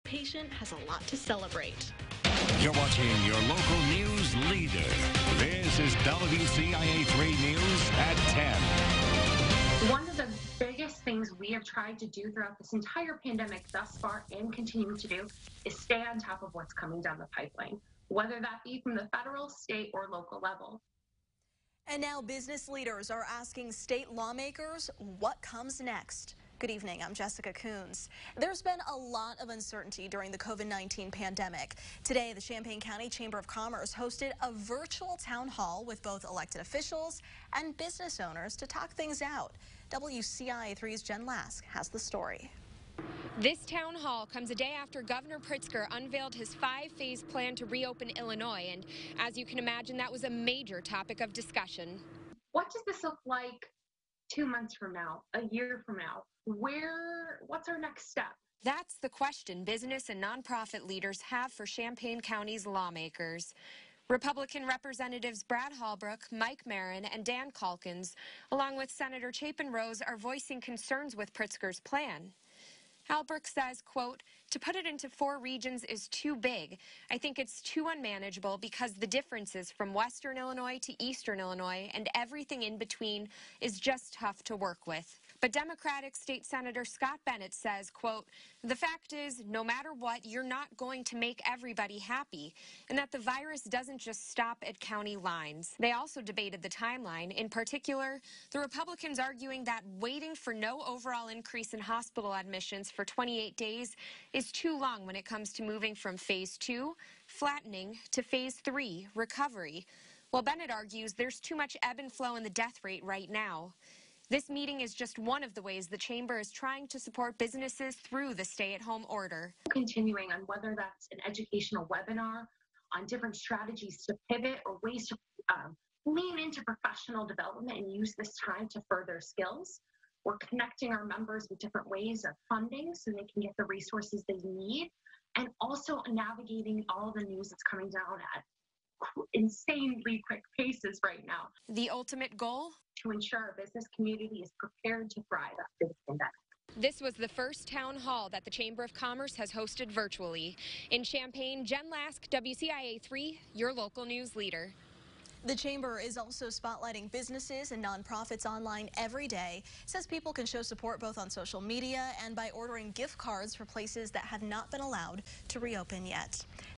patient has a lot to celebrate. You're watching your local news leader. This is WCIA 3 News at 10. One of the biggest things we have tried to do throughout this entire pandemic thus far and continue to do is stay on top of what's coming down the pipeline, whether that be from the federal, state, or local level. And now business leaders are asking state lawmakers what comes next. Good evening, I'm Jessica Coons. There's been a lot of uncertainty during the COVID-19 pandemic. Today, the Champaign County Chamber of Commerce hosted a virtual town hall with both elected officials and business owners to talk things out. WCIA 3's Jen Lask has the story. This town hall comes a day after Governor Pritzker unveiled his 5-phase plan to reopen Illinois, and as you can imagine, that was a major topic of discussion. What does this look like 2 months from now, a year from now? What's our next step? That's the question business and nonprofit leaders have for Champaign County's lawmakers. Republican Representatives Brad Hallbrook, Mike Marin, and Dan Calkins, along with Senator Chapin Rose, are voicing concerns with Pritzker's plan. Hallbrook says, quote, "To put it into 4 regions is too big. I think it's too unmanageable because the differences from Western Illinois to Eastern Illinois and everything in between is just tough to work with." But Democratic State Senator Scott Bennett says, quote, "The fact is, no matter what, you're not going to make everybody happy, and that the virus doesn't just stop at county lines." They also debated the timeline. In particular, the Republicans arguing that waiting for no overall increase in hospital admissions for 28 days is too long when it comes to moving from phase 2, flattening, to phase 3, recovery. While Bennett argues there's too much ebb and flow in the death rate right now. This meeting is just one of the ways the chamber is trying to support businesses through the stay-at-home order. Continuing on whether that's an educational webinar on different strategies to pivot or ways to lean into professional development and use this time to further skills. We're connecting our members with different ways of funding so they can get the resources they need, and also navigating all the news that's coming down at insanely quick paces right now. The ultimate goal? To ensure our business community is prepared to thrive after the pandemic. This was the first town hall that the Chamber of Commerce has hosted virtually. In Champaign, Jen Lask, WCIA 3, your local news leader. The chamber is also spotlighting businesses and nonprofits online every day. Says people can show support both on social media and by ordering gift cards for places that have not been allowed to reopen yet.